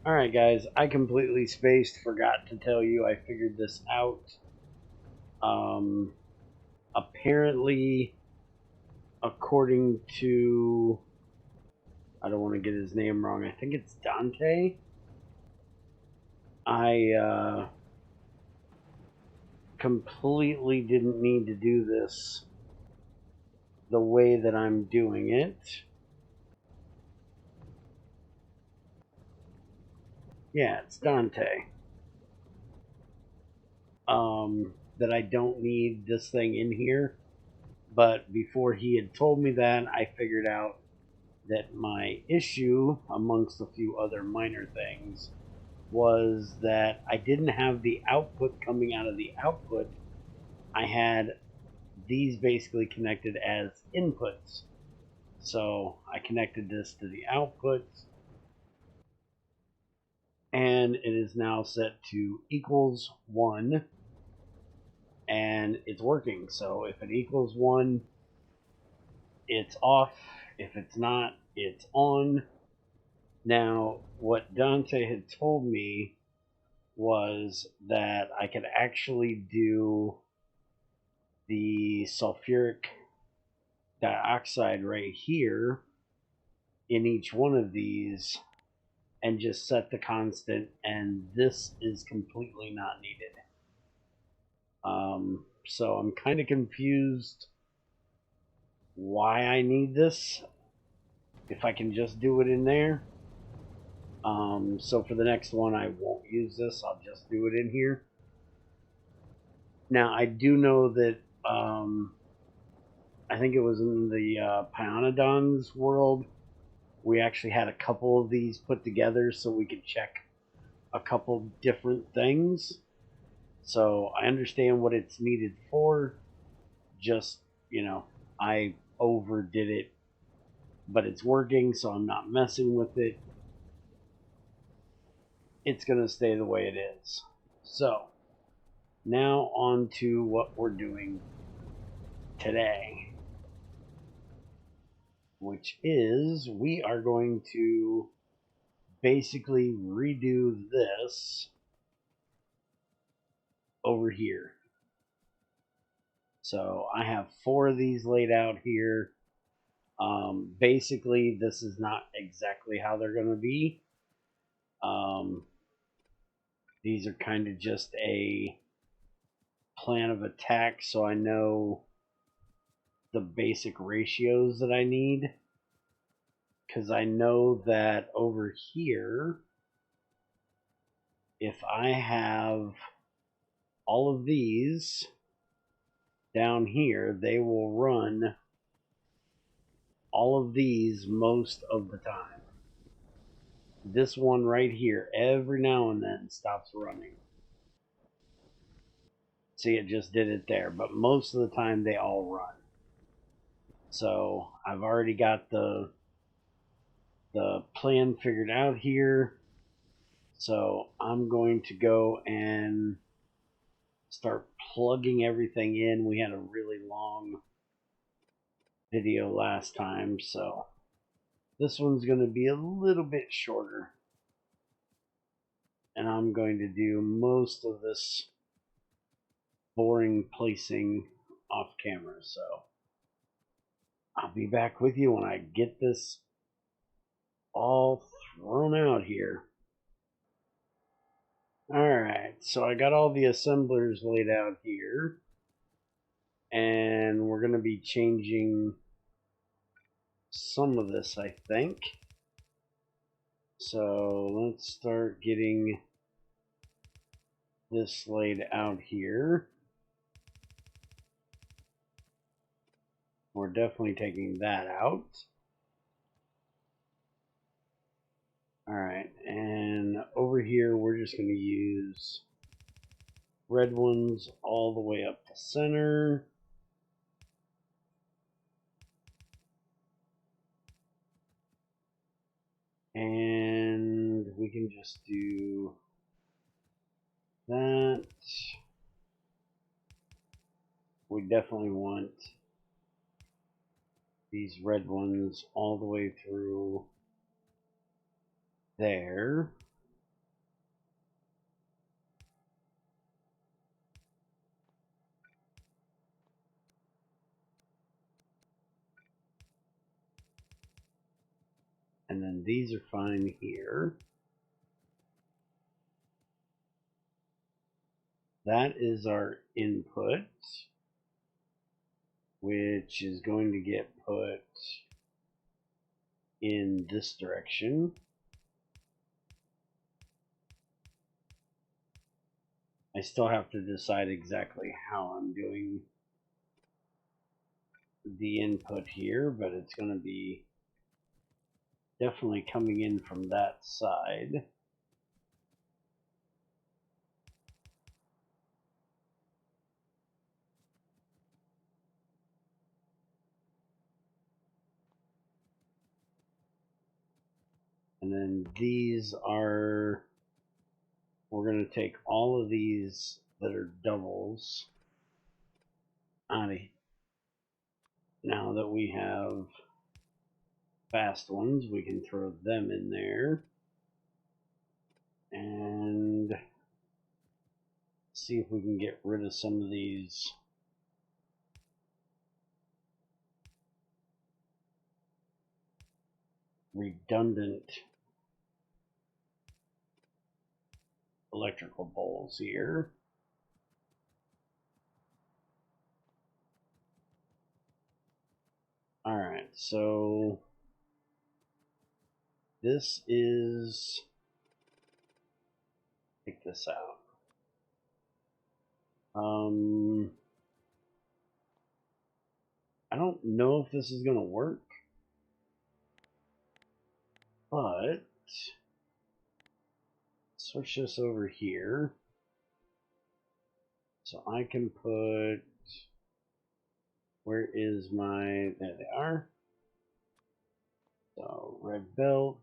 Alright guys, I completely forgot to tell you I figured this out. Apparently, according to, I don't want to get his name wrong, I think it's Dante. I completely didn't need to do this the way that I'm doing it. Yeah, it's Dante. That I don't need this thing in here. But before he had told me that, I figured out that my issue, amongst a few other minor things, was that I didn't have the output coming out of the output. I had these basically connected as inputs. So I connected this to the outputs, and it is now set to equals 1, and it's working. So if it equals 1, it's off. If it's not, it's on. Now, what Dante had told me was that I could actually do the sulfuric dioxide right here in each one of these and just set the constant, and this is completely not needed. So I'm kind of confused why I need this if I can just do it in there. So for the next one, I won't use this. I'll just do it in here. Now, I do know that I think it was in the Pionodons world, we actually had a couple of these put together so we could check a couple different things. So I understand what it's needed for. Just, I overdid it, but it's working, so I'm not messing with it. It's going to stay the way it is. So now on to what we're doing today, which is we are going to basically redo this over here. So I have 4 of these laid out here. Basically, this is not exactly how they're going to be. These are kind of just a plan of attack, so I know the basic ratios that I need. Because I know that over here, if I have all of these down here, they will run all of these most of the time. This one right here, every now and then, stops running. See, it just did it there, but most of the time they all run. So I've already got the plan figured out here. So I'm going to go and start plugging everything in. We had a really long video last time, so this one's going to be a little bit shorter. And I'm going to do most of this boring placing off camera, so I'll be back with you when I get this all thrown out here. Alright, so I got all the assemblers laid out here, and we're going to be changing some of this, I think. So let's start getting this laid out here. We're definitely taking that out. Alright, and over here we're just going to use red ones all the way up to center. And we can just do that. We definitely want these red ones all the way through there. And these are fine here. That is our input, which is going to get put in this direction. I still have to decide exactly how I'm doing the input here, but it's going to be definitely coming in from that side. And then these are, we're going to take all of these that are doubles out of here. Now that we have fast ones, we can throw them in there and see if we can get rid of some of these redundant electrical bowls here. All right, so this is, take this out. I don't know if this is going to work, but switch this over here. So I can put, where is my, there they are. So red belt,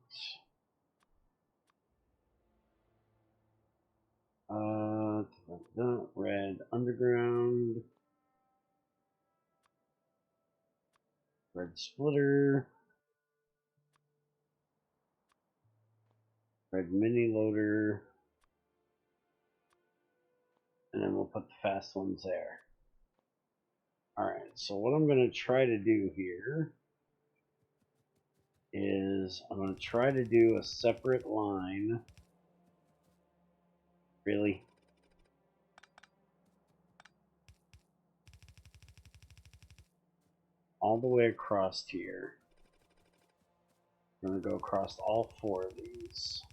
red underground, red splitter, red mini loader, and then we'll put the fast ones there. Alright, so what I'm going to try to do here is I'm going to try to do a separate line. Really? All the way across here. I'm going to go across all 4 of these.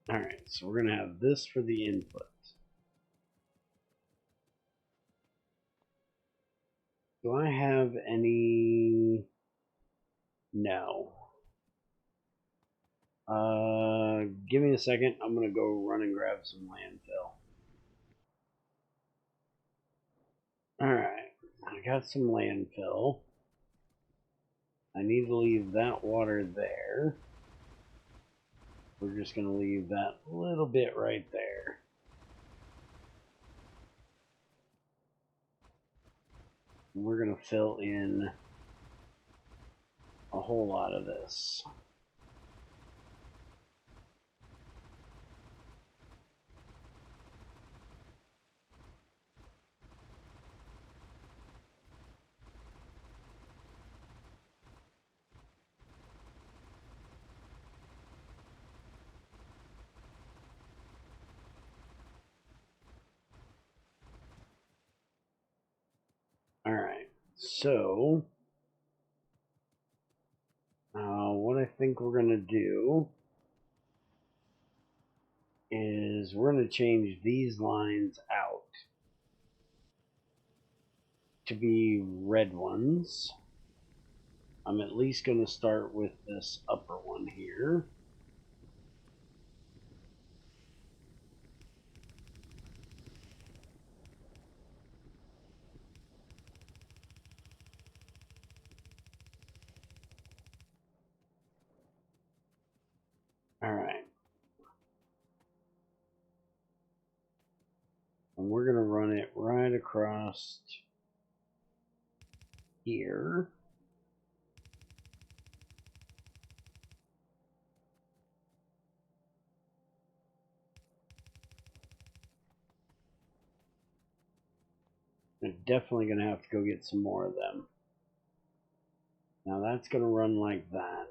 Alright, so we're going to have this for the input. Do I have any? No. Give me a second. I'm going to go run and grab some landfill. Alright, I got some landfill. I need to leave that water there. We're just going to leave that little bit right there. We're going to fill in a whole lot of this. Alright, so what I think we're going to do is we're going to change these lines out to be red ones. I'm at least going to start with this upper one here. Alright. And we're going to run it right across here. We're definitely going to have to go get some more of them. Now that's going to run like that.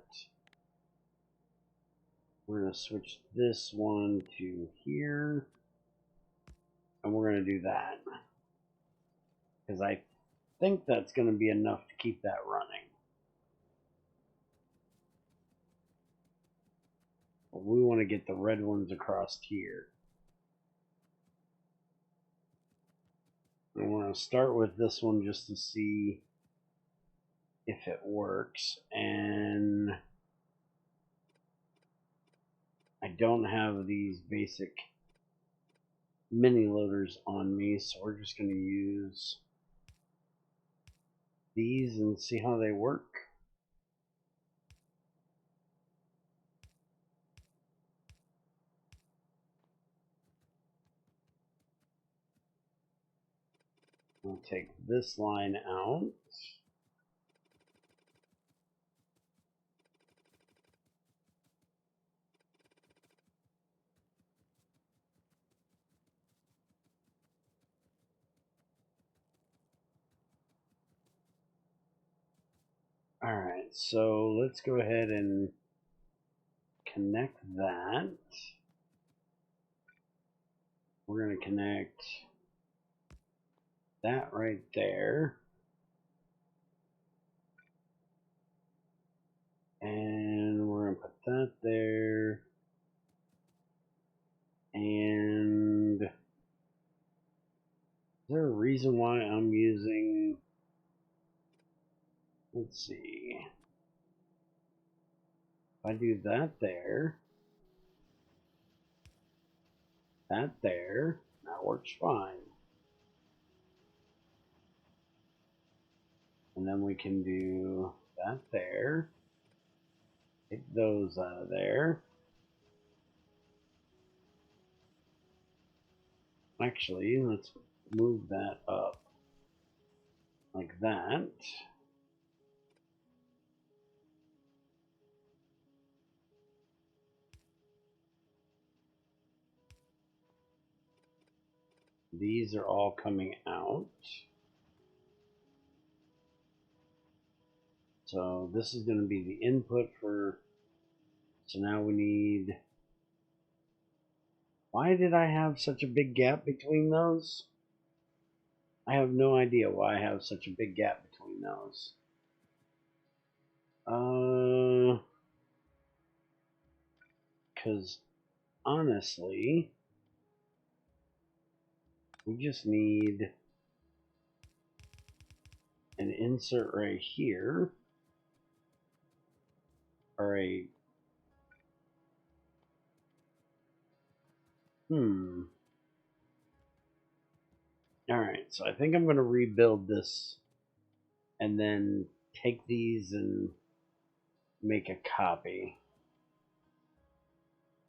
We're going to switch this one to here. And we're going to do that. Because I think that's going to be enough to keep that running. But we want to get the red ones across here. And we're going to start with this one just to see if it works. And I don't have these basic mini loaders on me, so we're just going to use these and see how they work. We'll take this line out. Alright, so let's go ahead and connect that. We're going to connect that right there. And we're going to put that there. And is there a reason why I'm using, let's see, if I do that there, that there, that works fine. And then we can do that there, take those out of there. Actually, let's move that up like that. These are all coming out. So this is going to be the input for, so now we need, why did I have such a big gap between those? I have no idea why I have such a big gap between those. Because honestly, we just need an insert right here, or a, Alright, so I think I'm going to rebuild this and then take these and make a copy.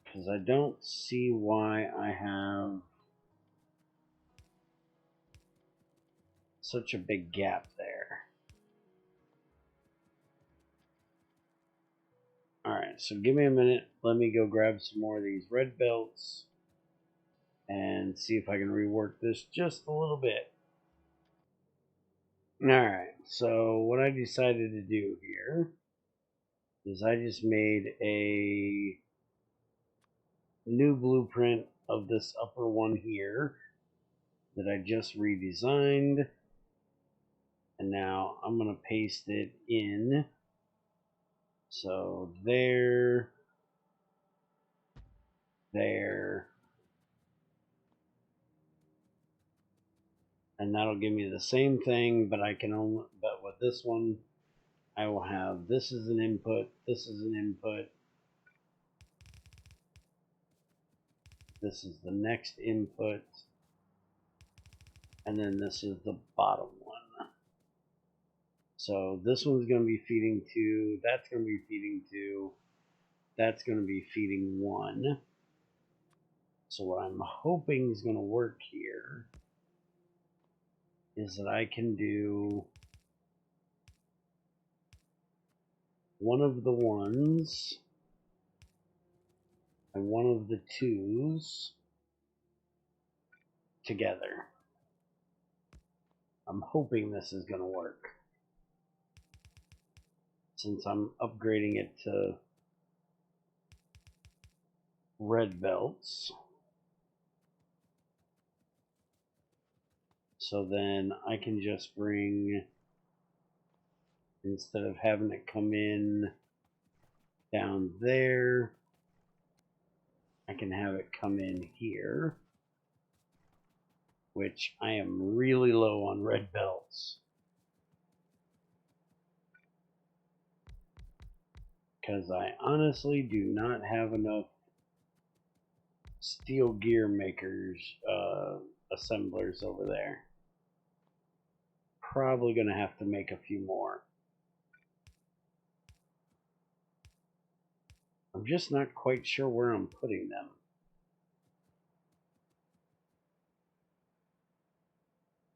Because I don't see why I have such a big gap there. Alright, so give me a minute. Let me go grab some more of these red belts and see if I can rework this just a little bit. Alright, so what I decided to do here is I just made a new blueprint of this upper one here that I just redesigned. And now I'm going to paste it in. So there, there, and that'll give me the same thing, but I can only, but with this one, I will have this is an input, this is an input, this is the next input, and then this is the bottom one. So this one's going to be feeding to, that's going to be feeding to, that's going to be feeding 1. So what I'm hoping is going to work here is that I can do one of the 1s and one of the 2s together. I'm hoping this is going to work, since I'm upgrading it to red belts. So then I can just bring, instead of having it come in down there, I can have it come in here, which I am really low on red belts, because I honestly do not have enough steel gear makers assemblers over there. Probably going to have to make a few more. I'm just not quite sure where I'm putting them.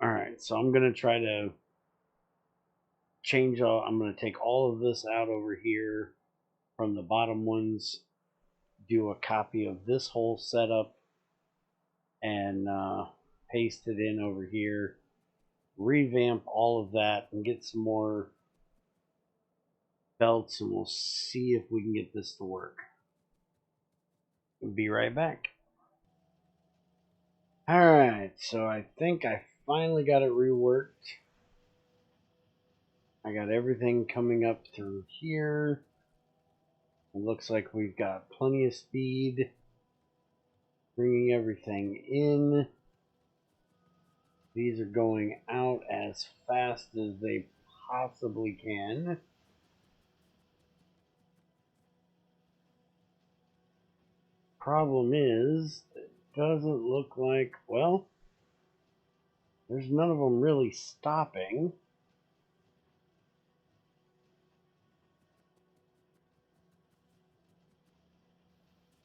Alright, so I'm going to try to change all, I'm going to take all of this out over here from the bottom ones, do a copy of this whole setup, and paste it in over here, revamp all of that, and get some more belts, and we'll see if we can get this to work. We'll be right back. Alright, so I think I finally got it reworked. I got everything coming up through here. It looks like we've got plenty of speed. Bringing everything in. These are going out as fast as they possibly can. Problem is, it doesn't look like, well, there's none of them really stopping.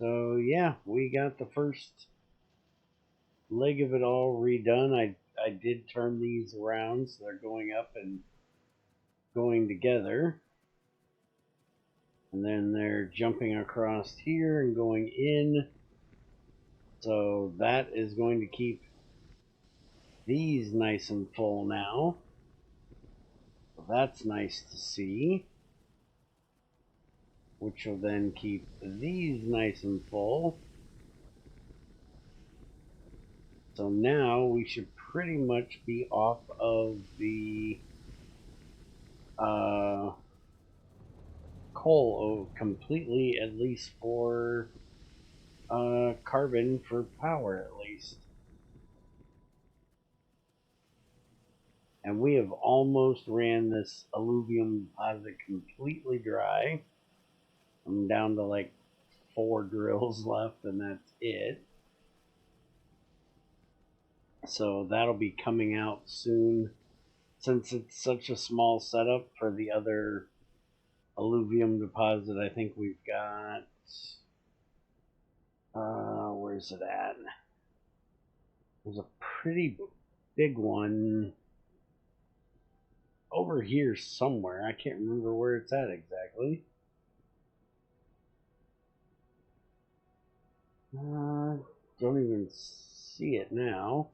So yeah, we got the first leg of it all redone. I did turn these around so they're going up and going together. And then they're jumping across here and going in. So that is going to keep these nice and full now. So that's nice to see. Which will then keep these nice and full. So now we should pretty much be off of the coal completely, at least for carbon for power at least. And we have almost ran this alluvium deposit completely dry. I'm down to like 4 drills left, and that's it. So that'll be coming out soon. Since it's such a small setup for the other alluvium deposit, I think we've got, where's it at? There's a pretty big one over here somewhere. I can't remember where it's at exactly. Don't even see it now.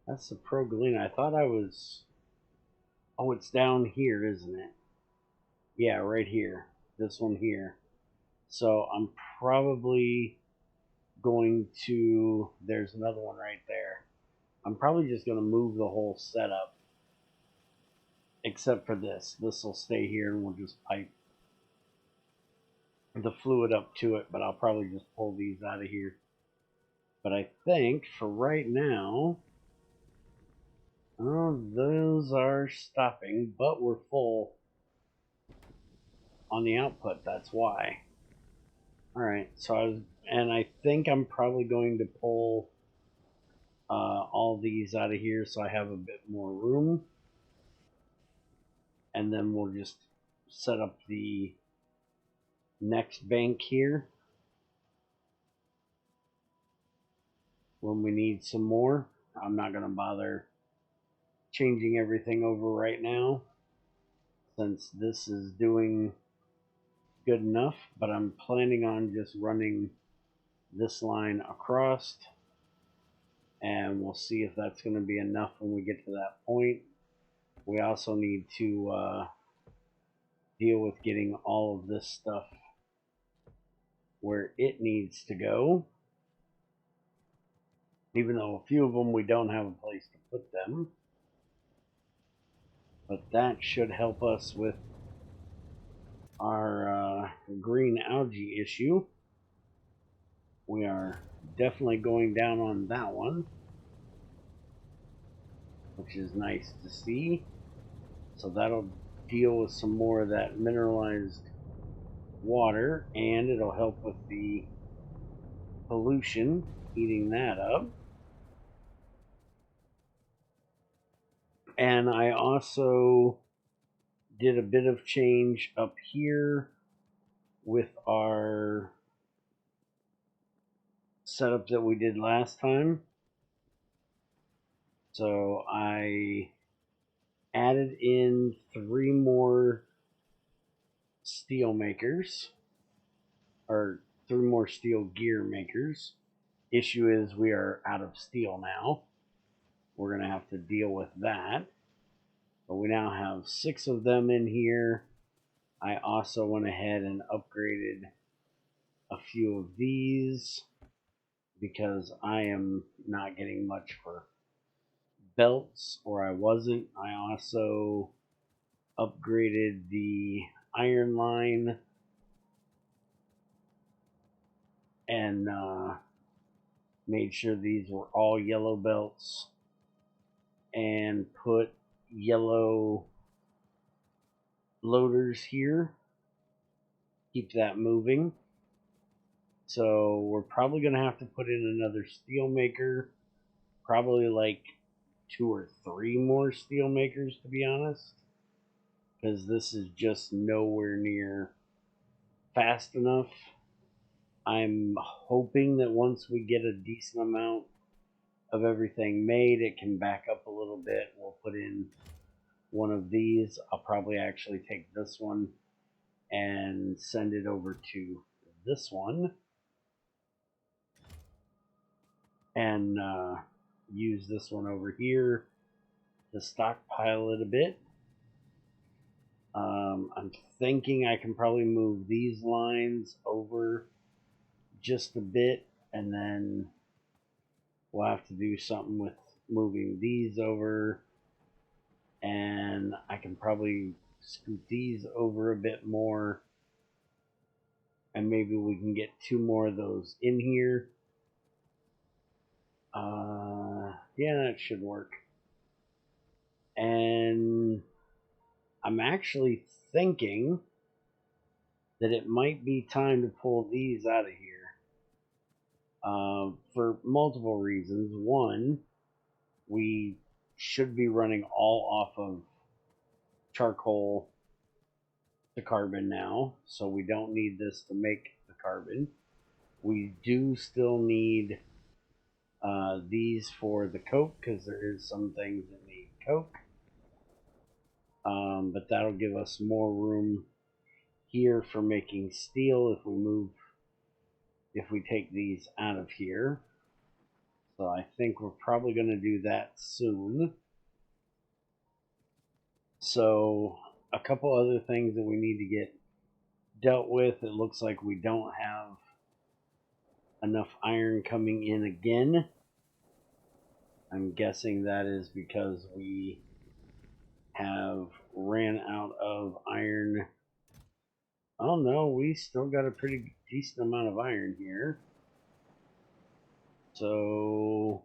That's the Progalina. I thought I was... Oh, it's down here, isn't it? Yeah, right here. This one here. So I'm probably going to... There's another one right there. I'm probably just going to move the whole setup. Except for this. This will stay here and we'll just pipe the fluid up to it. But I'll probably just pull these out of here. But I think for right now... Oh, those are stopping, but we're full on the output, that's why. Alright, so I think I'm probably going to pull all these out of here so I have a bit more room. And then we'll just set up the next bank here when we need some more. I'm not going to bother changing everything over right now since this is doing good enough, but I'm planning on just running this line across, and we'll see if that's going to be enough when we get to that point. We also need to deal with getting all of this stuff where it needs to go, even though a few of them we don't have a place to put them. But that should help us with our green algae issue. We are definitely going down on that one, which is nice to see. So that'll deal with some more of that mineralized water, and it'll help with the pollution, heating that up. And I also did a bit of change up here with our setup that we did last time. So I added in 3 more steel makers, or 3 more steel gear makers. Issue is we are out of steel now. We're going to have to deal with that. But we now have 6 of them in here. I also went ahead and upgraded a few of these because I am not getting much for belts, or I wasn't. I also upgraded the iron line and made sure these were all yellow belts and put yellow loaders here. Keep that moving. So we're probably going to have to put in another steel maker, probably like 2 or 3 more steel makers, to be honest, because this is just nowhere near fast enough. I'm hoping that once we get a decent amount of everything made, it can back up a little bit. We'll put in one of these. I'll probably actually take this one and send it over to this one and use this one over here to stockpile it a bit. I'm thinking I can probably move these lines over just a bit, and then we'll have to do something with moving these over, and I can probably scoot these over a bit more, and maybe we can get 2 more of those in here. Yeah, that should work. And I'm actually thinking that it might be time to pull these out of here for multiple reasons. One, we should be running all off of charcoal to carbon now, so we don't need this to make the carbon. We do still need these for the coke, because there is some things that need coke. But that'll give us more room here for making steel if we take these out of here. So I think we're probably going to do that soon. So a couple other things that we need to get dealt with. It looks like we don't have enough iron coming in again. I'm guessing that is because we have ran out of iron. Oh no, we still got a pretty decent amount of iron here. So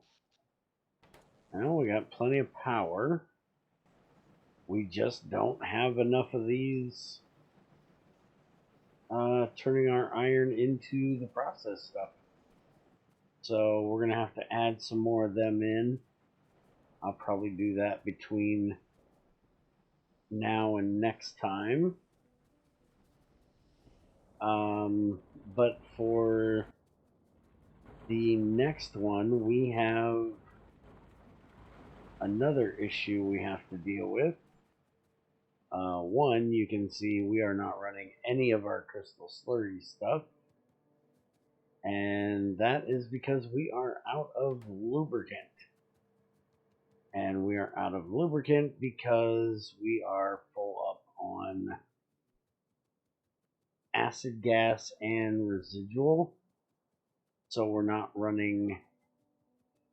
now we got plenty of power. We just don't have enough of these turning our iron into the process stuff. So we're going to have to add some more of them in. I'll probably do that between now and next time. But for the next one, we have another issue we have to deal with. One, you can see we are not running any of our crystal slurry stuff. And that is because we are out of lubricant. And we are out of lubricant because we are full up on acid gas and residual. So we're not running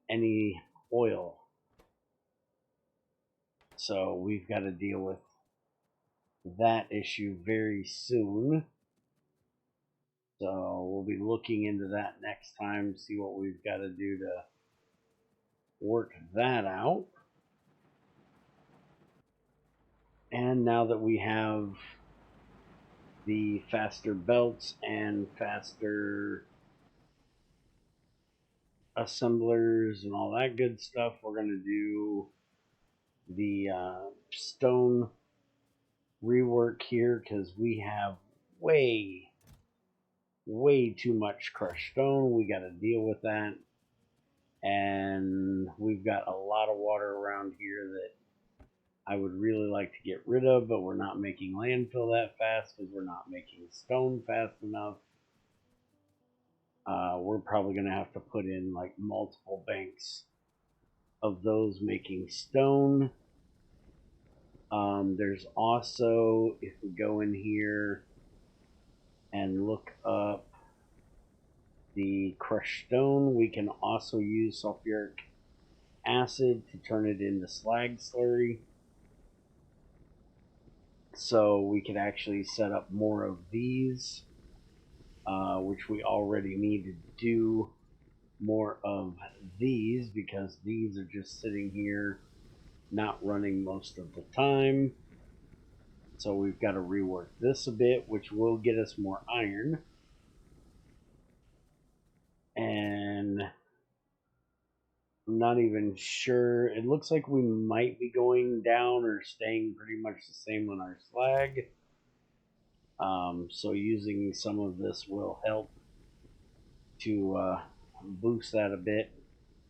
any oil. So we've got to deal with that issue very soon. So we'll be looking into that next time, see what we've got to do to work that out. And now that we have the faster belts and faster assemblers and all that good stuff, we're going to do the stone rework here because we have way too much crushed stone. We got to deal with that, and we've got a lot of water around here that I would really like to get rid of, but we're not making landfill that fast because we're not making stone fast enough. We're probably going to have to put in like multiple banks of those making stone. There's also, if we go in here and look up the crushed stone, we can also use sulfuric acid to turn it into slag slurry. So we could actually set up more of these, which we already need to do more of these because these are just sitting here not running most of the time. So we've got to rework this a bit, which will get us more iron. And I'm not even sure. It looks like we might be going down or staying pretty much the same on our slag. So using some of this will help to boost that a bit.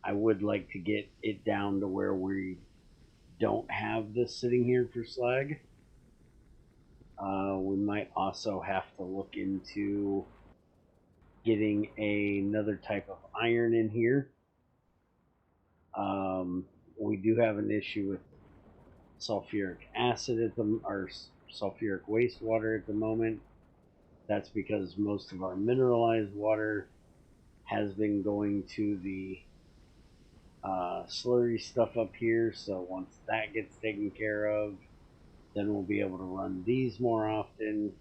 I would like to get it down to where we don't have this sitting here for slag. We might also have to look into getting another type of iron in here. We do have an issue with sulfuric acid or sulfuric wastewater at the moment. That's because most of our mineralized water has been going to the slurry stuff up here. So once that gets taken care of, then we'll be able to run these more often.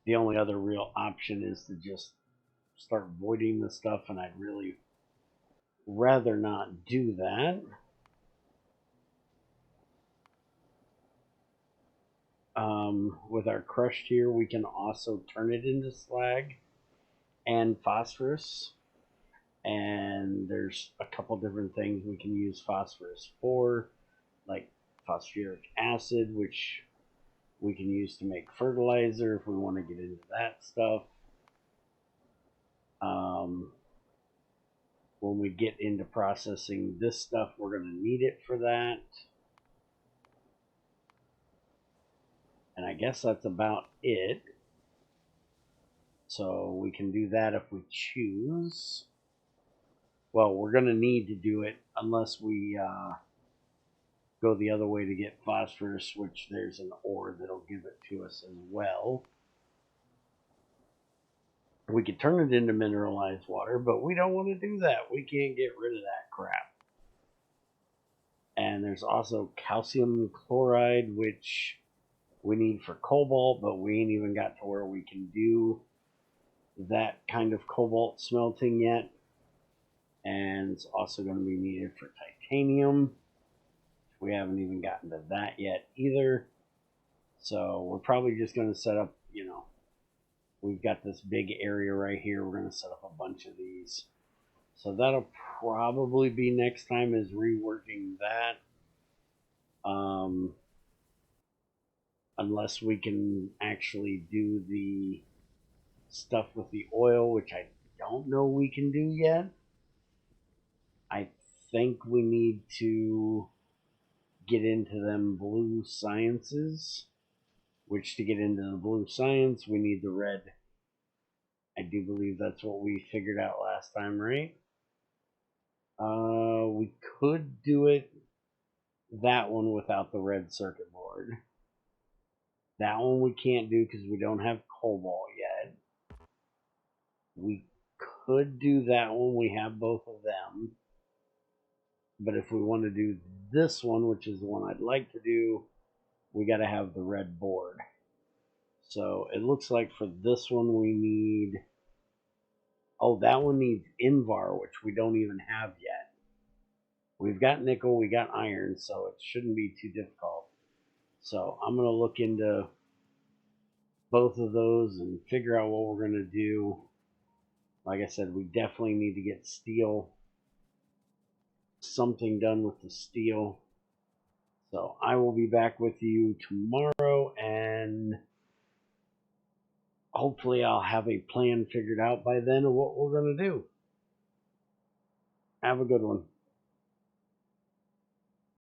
The only other real option is to just start voiding the stuff, and I'd really rather not do that. With our crushed here, we can also turn it into slag and phosphorus. And there's a couple different things we can use phosphorus for, like phosphoric acid, which we can use to make fertilizer if we want to get into that stuff. When we get into processing this stuff, we're going to need it for that. And I guess that's about it. So we can do that if we choose. Well, we're going to need to do it unless we go the other way to get phosphorus, which there's an ore that'll give it to us as well. We could turn it into mineralized water, but we don't want to do that. We can't get rid of that crap. And there's also calcium chloride, which we need for cobalt, but we ain't even got to where we can do that kind of cobalt smelting yet. And it's also going to be needed for titanium. We haven't even gotten to that yet either. So we're probably just going to set up, we've got this big area right here. We're going to set up a bunch of these. So that'll probably be next time, is reworking that. unless we can actually do the stuff with the oil, which I don't know we can do yet. I think we need to get into them blue sciences, which to get into the blue science, we need the red. I do believe that's what we figured out last time, right? We could do it, that one, without the red circuit board. That one we can't do because we don't have cobalt yet. We could do that one. We have both of them. But if we want to do this one, which is the one I'd like to do, we got to have the red board. So it looks like for this one we need... Oh, that one needs Invar, which we don't even have yet. We've got nickel, we got iron, so it shouldn't be too difficult. So I'm going to look into both of those and figure out what we're going to do. Like I said, we definitely need to get steel, something done with the steel. So I will be back with you tomorrow, and hopefully I'll have a plan figured out by then of what we're going to do. Have a good one.